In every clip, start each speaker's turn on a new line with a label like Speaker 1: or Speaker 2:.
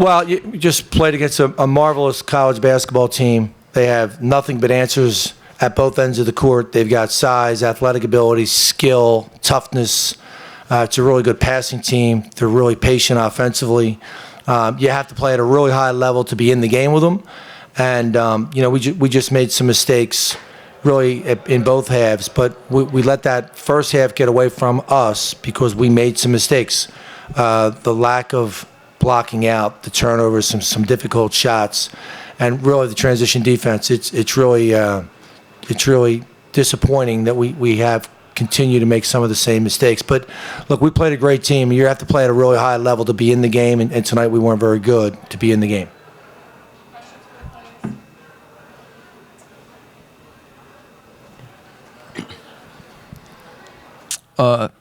Speaker 1: Well, you just played against a marvelous college basketball team. They have nothing but answers at both ends of the court. They've got size, athletic ability, skill, toughness. It's a really good passing team. They're really patient offensively. You have to play at a really high level to be in the game with them. And, we just made some mistakes really in both halves. But we let that first half get away from us because we made some mistakes. The lack of blocking out, the turnovers, some difficult shots, and really the transition defense. It's really disappointing that we have continued to make some of the same mistakes. But look, we played a great team. You have to play at a really high level to be in the game, and tonight we weren't very good to be in the game.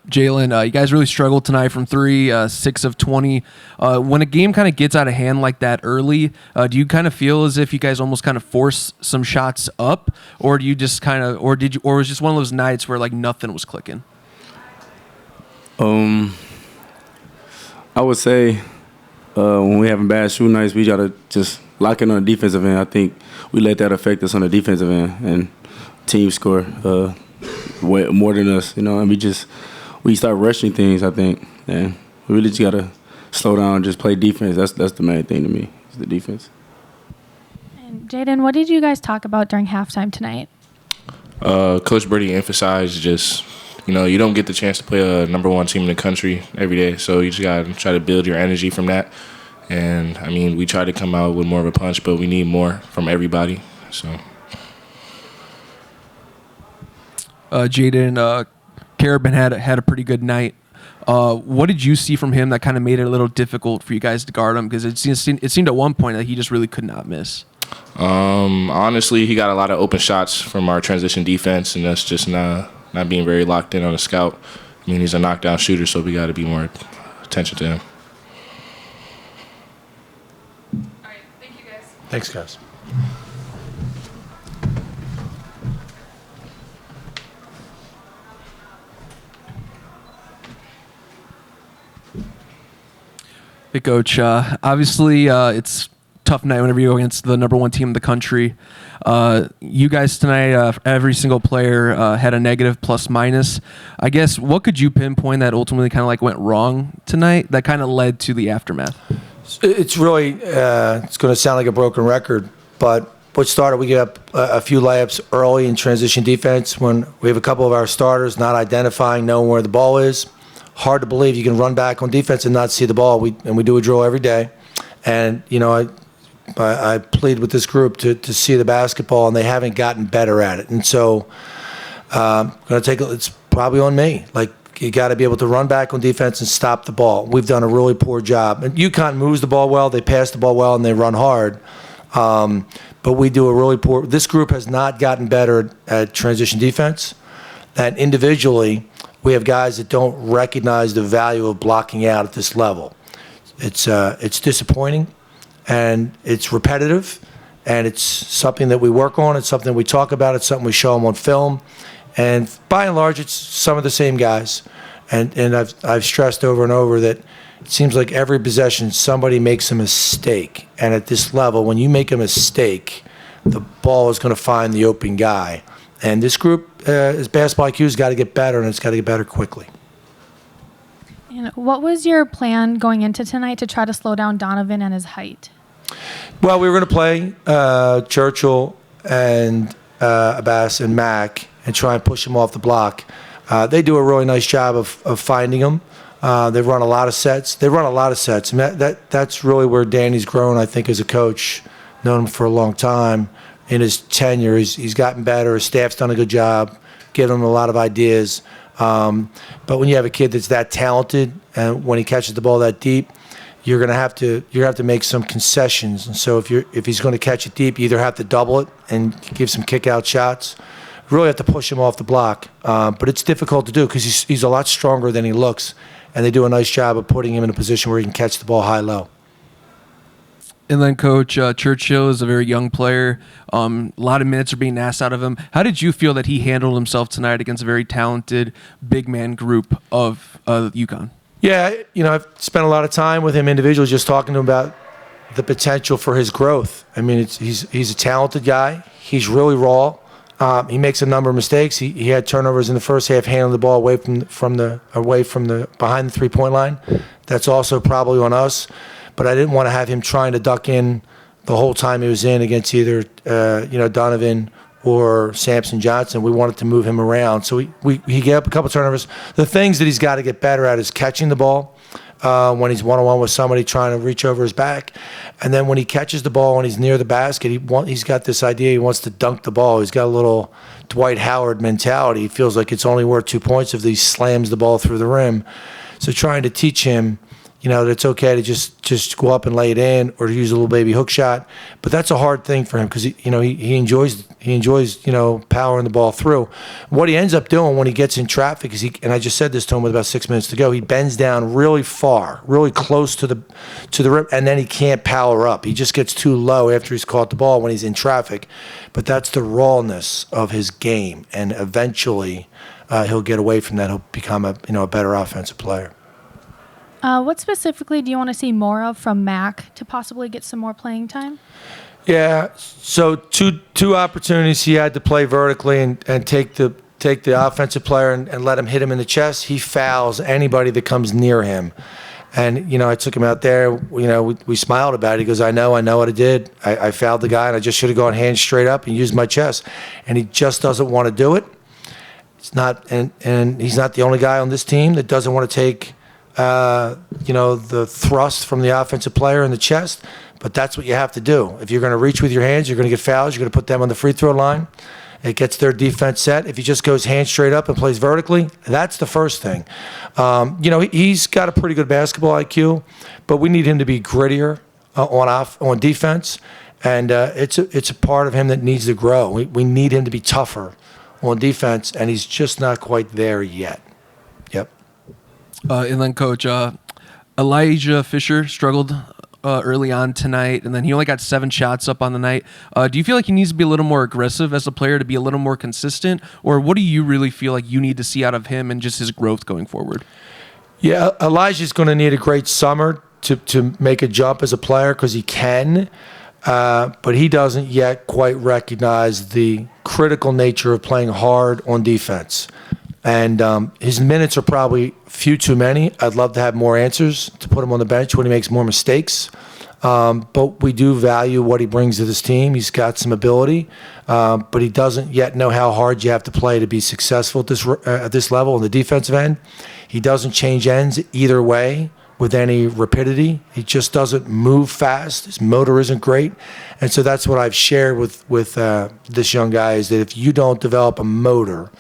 Speaker 2: Jalen, you guys really struggled tonight from 3, 6 of 20. When a game kind of gets out of hand like that early, do you kind of feel as if you guys almost kind of force some shots up, or do you just kind of, or was it just one of those nights where like nothing was clicking?
Speaker 3: I would say when we having bad shooting nights, we gotta just lock in on the defensive end. I think we let that affect us on the defensive end, and team score way more than us, and we start rushing things, I think, and we really just gotta slow down and just play defense. That's the main thing to me, is the defense.
Speaker 4: And Jaden, what did you guys talk about during halftime tonight?
Speaker 5: Coach Brady emphasized just, you don't get the chance to play a number one team in the country every day, so you just gotta try to build your energy from that. And we try to come out with more of a punch, but we need more from everybody. So.
Speaker 2: Jaden, Carabin had a pretty good night. What did you see from him that kind of made it a little difficult for you guys to guard him? Because it seemed at one point that he just really could not miss.
Speaker 5: Honestly, he got a lot of open shots from our transition defense, and that's just not being very locked in on the scout. He's a knockdown shooter, so we got to be more attention to him.
Speaker 4: All right, thank you guys.
Speaker 1: Thanks, guys.
Speaker 2: Hey, Coach. Obviously, it's a tough night whenever you go against the number one team in the country. You guys tonight, every single player had a negative plus minus. I guess, what could you pinpoint that ultimately kind of like went wrong tonight that kind of led to the aftermath?
Speaker 1: It's really, it's going to sound like a broken record, but what started, we get up a few layups early in transition defense when we have a couple of our starters not identifying, knowing where the ball is. Hard to believe you can run back on defense and not see the ball. We do a drill every day, and I plead with this group to see the basketball, and they haven't gotten better at it. And so, it's probably on me. Like, you got to be able to run back on defense and stop the ball. We've done a really poor job. And UConn moves the ball well, they pass the ball well, and they run hard. But we do a really poor. This group has not gotten better at transition defense, and individually, we have guys that don't recognize the value of blocking out at this level. It's disappointing, and it's repetitive, and it's something that we work on. It's something we talk about. It's something we show them on film, and by and large, it's some of the same guys. And I've stressed over and over that it seems like every possession somebody makes a mistake, and at this level, when you make a mistake, the ball is going to find the open guy. And this group, as basketball IQ, has got to get better, and it's got to get better quickly.
Speaker 4: And what was your plan going into tonight to try to slow down Donovan and his height?
Speaker 1: Well, we were going to play Churchill and Abbas and Mack and try and push him off the block. They do a really nice job of finding him. They run a lot of sets. And that's really where Danny's grown, I think, as a coach. Known him for a long time. In his tenure, he's gotten better. His staff's done a good job, giving him a lot of ideas. But when you have a kid that's that talented, and when he catches the ball that deep, you're gonna have to make some concessions. And so if he's going to catch it deep, you either have to double it and give some kick out shots. Really have to push him off the block. But it's difficult to do because he's a lot stronger than he looks, and they do a nice job of putting him in a position where he can catch the ball high-low.
Speaker 2: And then, Coach, Churchill is a very young player. A lot of minutes are being asked out of him. How did you feel that he handled himself tonight against a very talented big man group of UConn?
Speaker 1: Yeah, I've spent a lot of time with him individually, just talking to him about the potential for his growth. I mean, he's a talented guy. He's really raw. He makes a number of mistakes. He had turnovers in the first half, handling the ball away from the behind the 3-point line. That's also probably on us. But I didn't want to have him trying to duck in the whole time he was in against either Donovan or Samson Johnson. We wanted to move him around. So he gave up a couple turnovers. The things that he's got to get better at is catching the ball when he's one-on-one with somebody trying to reach over his back. And then when he catches the ball and he's near the basket, he's got this idea he wants to dunk the ball. He's got a little Dwight Howard mentality. He feels like it's only worth 2 points if he slams the ball through the rim. So trying to teach him, that it's okay to just go up and lay it in or to use a little baby hook shot. But that's a hard thing for him because he enjoys powering the ball through. What he ends up doing when he gets in traffic is and I just said this to him with about 6 minutes to go, he bends down really far, really close to the rim, and then he can't power up. He just gets too low after he's caught the ball when he's in traffic. But that's the rawness of his game, and eventually he'll get away from that. He'll become a better offensive player.
Speaker 4: What specifically do you want to see more of from Mac to possibly get some more playing time?
Speaker 1: Yeah, so two opportunities he had to play vertically and take the offensive player and let him hit him in the chest. He fouls anybody that comes near him. And, I took him out there, we smiled about it. He goes, I know what I did. I fouled the guy, and I just should have gone hands straight up and used my chest. And he just doesn't want to do it. It's not, and he's not the only guy on this team that doesn't want to take the thrust from the offensive player in the chest, but that's what you have to do. If you're going to reach with your hands, you're going to get fouls. You're going to put them on the free throw line. It gets their defense set. If he just goes hands straight up and plays vertically, that's the first thing. He's got a pretty good basketball IQ, but we need him to be grittier on defense, and it's a part of him that needs to grow. We need him to be tougher on defense, and he's just not quite there yet. Yep.
Speaker 2: And then, Coach, Elijah Fisher struggled early on tonight, and then he only got 7 shots up on the night. Do you feel like he needs to be a little more aggressive as a player to be a little more consistent, or what do you really feel like you need to see out of him and just his growth going forward?
Speaker 1: Yeah, Elijah's going to need a great summer to make a jump as a player because he can, but he doesn't yet quite recognize the critical nature of playing hard on defense. And his minutes are probably few too many. I'd love to have more answers to put him on the bench when he makes more mistakes. But we do value what he brings to this team. He's got some ability, but he doesn't yet know how hard you have to play to be successful at this level on the defensive end. He doesn't change ends either way with any rapidity. He just doesn't move fast. His motor isn't great. And so that's what I've shared with this young guy is that if you don't develop a motor,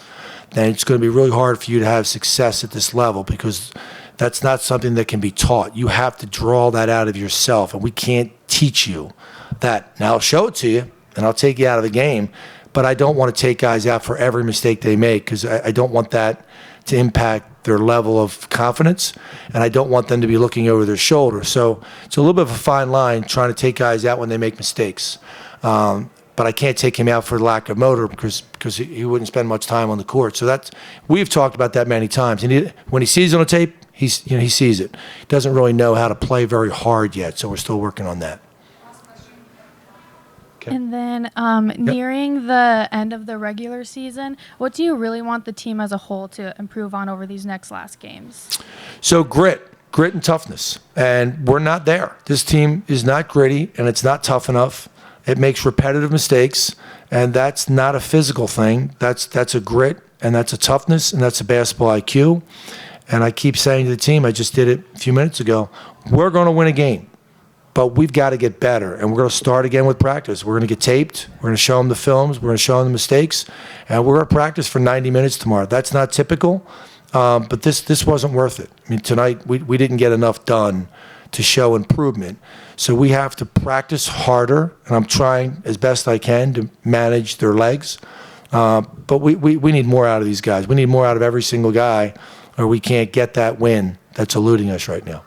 Speaker 1: then it's going to be really hard for you to have success at this level because that's not something that can be taught. You have to draw that out of yourself, and we can't teach you that. Now, I'll show it to you, and I'll take you out of the game, but I don't want to take guys out for every mistake they make because I don't want that to impact their level of confidence, and I don't want them to be looking over their shoulder. So it's a little bit of a fine line trying to take guys out when they make mistakes. But I can't take him out for lack of motor because he wouldn't spend much time on the court. So we've talked about that many times. And when he sees it on tape, he sees it. He doesn't really know how to play very hard yet, so we're still working on that. Okay.
Speaker 4: And then nearing the end of the regular season, what do you really want the team as a whole to improve on over these last games?
Speaker 1: So grit and toughness. And we're not there. This team is not gritty, and it's not tough enough. It makes repetitive mistakes, and that's not a physical thing. That's a grit, and that's a toughness, and that's a basketball IQ. And I keep saying to the team, I just did it a few minutes ago, we're going to win a game, but we've got to get better, and we're going to start again with practice. We're going to get taped. We're going to show them the films. We're going to show them the mistakes, and we're going to practice for 90 minutes tomorrow. That's not typical, but this wasn't worth it. I mean, tonight we didn't get enough done to show improvement. So we have to practice harder, and I'm trying as best I can to manage their legs. But we need more out of these guys. We need more out of every single guy, or we can't get that win that's eluding us right now.